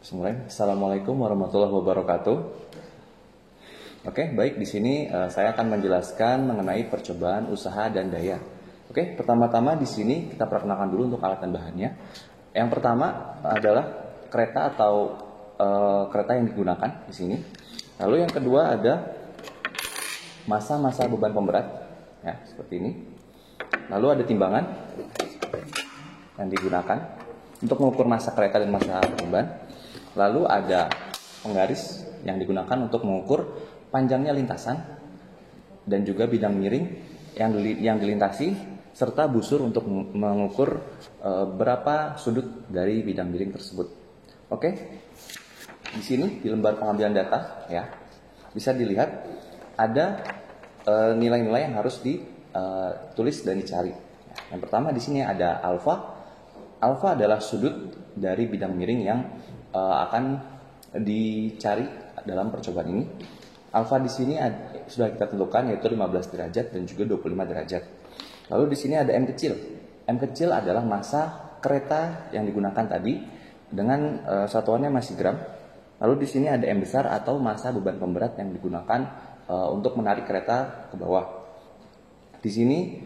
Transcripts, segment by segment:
Bismillahirrahmanirrahim. Assalamualaikum warahmatullahi wabarakatuh. Oke, baik, di sini saya akan menjelaskan mengenai percobaan usaha dan daya. Oke, pertama-tama di sini kita perkenalkan dulu untuk alat dan bahannya. Yang pertama adalah kereta atau kereta yang digunakan di sini. Lalu yang kedua ada massa beban pemberat, ya seperti ini. Lalu ada timbangan yang digunakan untuk mengukur massa kereta dan massa beban. Lalu ada penggaris yang digunakan untuk mengukur panjangnya lintasan dan juga bidang miring yang dilintasi serta busur untuk mengukur berapa sudut dari bidang miring tersebut. Oke, di sini di lembar pengambilan data ya bisa dilihat ada nilai-nilai yang harus ditulis dan dicari. Yang pertama di sini ada alfa. Alfa adalah sudut dari bidang miring yang akan dicari dalam percobaan ini. Alfa di sini sudah kita tentukan yaitu 15 derajat dan juga 25 derajat. Lalu di sini ada M kecil. M kecil adalah massa kereta yang digunakan tadi dengan satuannya masih gram. Lalu di sini ada M besar atau massa beban pemberat yang digunakan untuk menarik kereta ke bawah. Di sini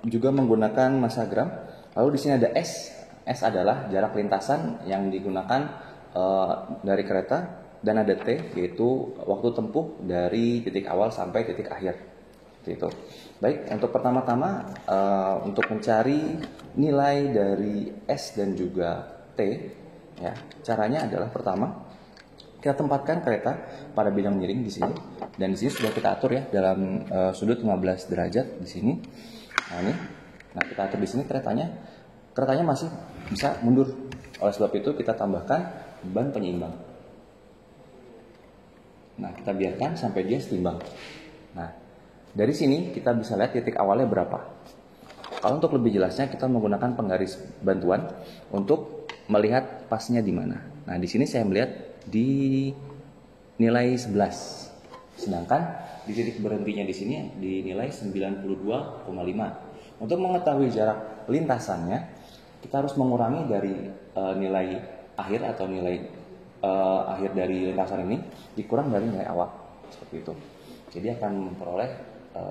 juga menggunakan massa gram. Lalu di sini ada S. S adalah jarak lintasan yang digunakan dari kereta, dan ada T yaitu waktu tempuh dari titik awal sampai titik akhir. Itu. Baik, untuk pertama-tama untuk mencari nilai dari S dan juga T, ya caranya adalah pertama kita tempatkan kereta pada bidang miring di sini, dan di sini sudah kita atur ya dalam sudut 15 derajat di sini. Nah ini, kita atur di sini keretanya masih bisa mundur. Oleh sebab itu kita tambahkan ban penyeimbang. Nah, kita biarkan sampai dia setimbang. Nah, dari sini kita bisa lihat titik awalnya berapa. Kalau untuk lebih jelasnya kita menggunakan penggaris bantuan untuk melihat pasnya di mana. Nah, di sini saya melihat di nilai 11. Sedangkan di titik berhentinya di sini dinilai 92,5. Untuk mengetahui jarak lintasannya, kita harus mengurangi dari nilai akhir atau nilai akhir dari lintasan ini dikurang dari nilai awal, seperti itu. Jadi akan memperoleh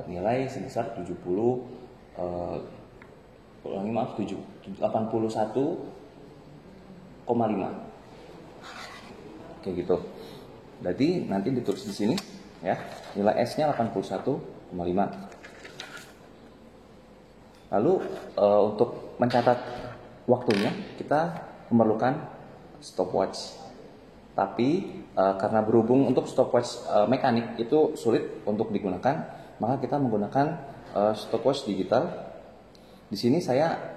nilai sebesar 81,5. Kayak gitu. Berarti nanti ditulis di sini ya, nilai S-nya 81,5. Lalu untuk mencatat waktunya kita memerlukan stopwatch. Tapi karena berhubung untuk stopwatch mekanik itu sulit untuk digunakan, maka kita menggunakan stopwatch digital. Di sini saya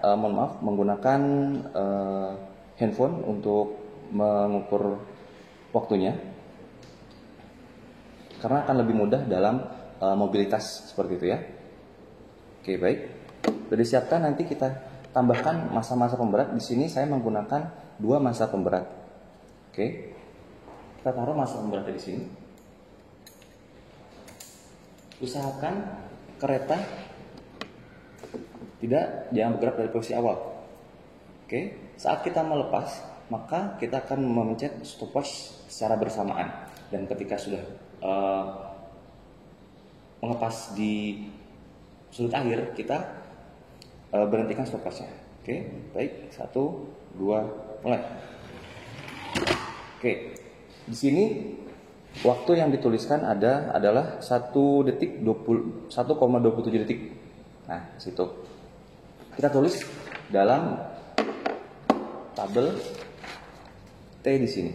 menggunakan handphone untuk mengukur waktunya, karena akan lebih mudah dalam mobilitas seperti itu ya. Oke, baik. Sudah disiapkan, nanti kita tambahkan massa pemberat. Di sini saya menggunakan 2 massa pemberat. Oke. Kita taruh massa pemberatnya di sini. Usahakan kereta jangan bergerak dari posisi awal. Oke. Saat kita melepas, maka kita akan memencet stopwatch secara bersamaan. Dan ketika sudah melepas di sudut akhir, kita berhentikan stopwatchnya. Oke, baik. 1, 2, mulai. Oke, di sini waktu yang dituliskan adalah 1 detik 1,27 detik. Nah, situ kita tulis dalam tabel T di sini.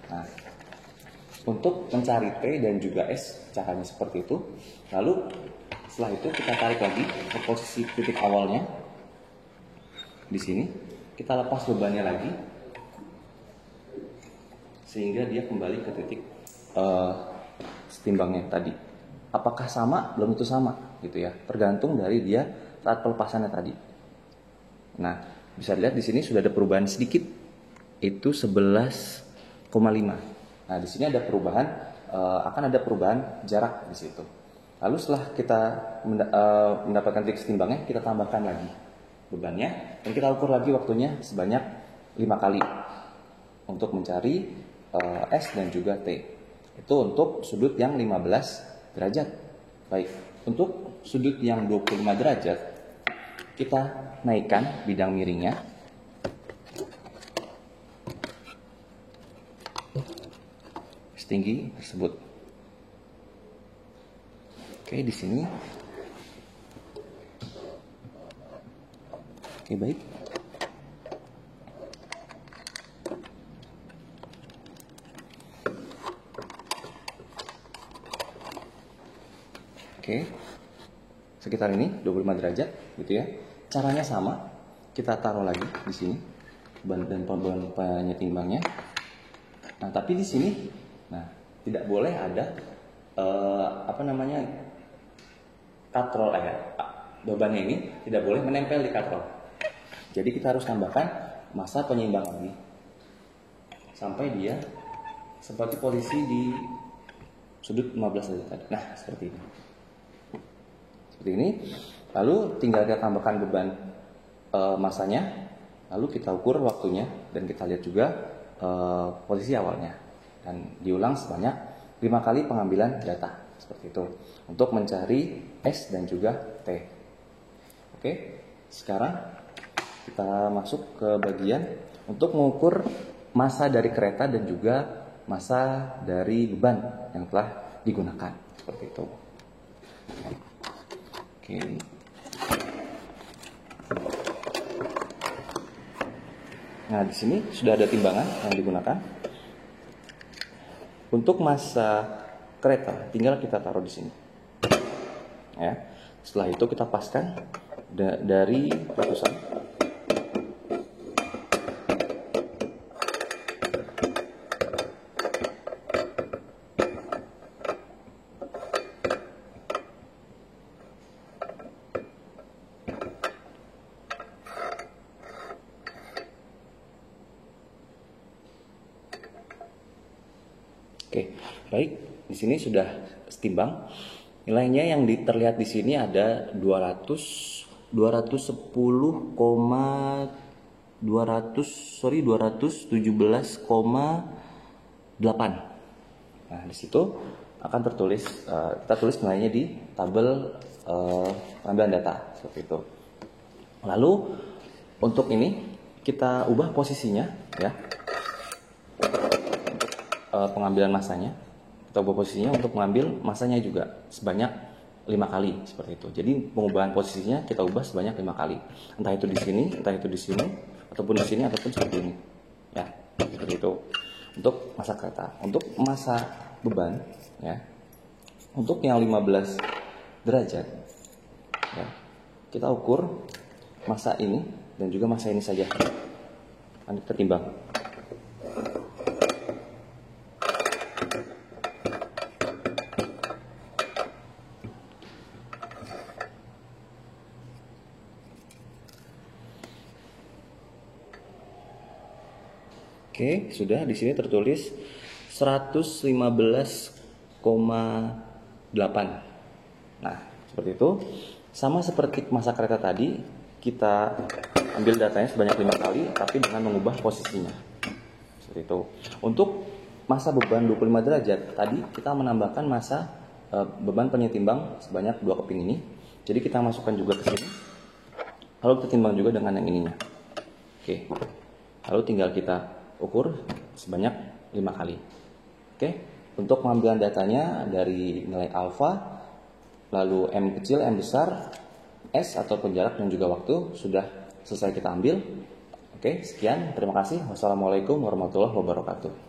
Nah, untuk mencari T dan juga S caranya seperti itu. Lalu setelah itu kita tarik lagi ke posisi titik awalnya. Di sini kita lepas bebannya lagi sehingga dia kembali ke titik setimbangnya tadi. Apakah sama? Belum tentu sama gitu ya. Tergantung dari dia saat pelepasannya tadi. Nah, bisa dilihat di sini sudah ada perubahan sedikit. Itu 11,5. Nah, di sini ada perubahan, akan ada perubahan jarak di situ. Lalu setelah kita mendapatkan titik setimbangnya, kita tambahkan lagi bebannya dan kita ukur lagi waktunya sebanyak 5 kali. untuk mencari S dan juga T. Itu untuk sudut yang 15 derajat. Baik, untuk sudut yang 25 derajat, kita naikkan bidang miringnya. Setinggi tersebut. Oke, di sini. Oke, baik. Oke. Sekitar ini 25 derajat gitu ya. Caranya sama. Kita taruh lagi di sini beban dan beban penyetimbangnya. Nah, tapi di sini tidak boleh ada katrol bebannya ini tidak boleh menempel di katrol. Jadi kita harus tambahkan massa penyeimbang lagi sampai dia seperti posisi di sudut 15 derajat tadi. Nah, seperti ini. Seperti ini. Lalu tinggal kita tambahkan beban massanya, lalu kita ukur waktunya dan kita lihat juga posisi awalnya. Dan diulang sebanyak 5 kali pengambilan data seperti itu untuk mencari S dan juga T. Oke, sekarang kita masuk ke bagian untuk mengukur massa dari kereta dan juga massa dari beban yang telah digunakan seperti itu. Oke. Nah, di sini sudah ada timbangan yang digunakan. Untuk massa kereta tinggal kita taruh di sini. Ya. Setelah itu kita paskan dari putusan. Oke, baik. Di sini sudah setimbang. Nilainya yang terlihat di sini ada 217,8. Nah, di situ akan tertulis, kita tulis nilainya di tabel pengambilan data seperti itu. Lalu untuk ini kita ubah posisinya ya. Pengambilan massanya, kita ubah posisinya untuk mengambil massanya juga sebanyak 5 kali seperti itu. Jadi pengubahan posisinya kita ubah sebanyak 5 kali. Entah itu di sini, entah itu di sini, ataupun di sini, ataupun seperti ini. Ya, seperti itu. Untuk massa kereta, untuk massa beban, ya, untuk yang 15 derajat, ya, kita ukur massa ini dan juga massa ini saja. Nanti kita timbang. Oke, sudah di sini tertulis 115,8. Nah, seperti itu. Sama seperti massa kereta tadi, kita ambil datanya sebanyak 5 kali, tapi dengan mengubah posisinya. Seperti itu. Untuk massa beban 25 derajat, tadi kita menambahkan massa beban penyetimbang sebanyak 2 keping ini. Jadi kita masukkan juga ke sini. Lalu kita timbang juga dengan yang ininya. Oke. Lalu tinggal kita ukur sebanyak 5 kali. Oke, untuk pengambilan datanya dari nilai alfa, lalu M kecil, M besar, S ataupun jarak dan juga waktu sudah selesai kita ambil. Oke, sekian. Terima kasih. Wassalamualaikum warahmatullahi wabarakatuh.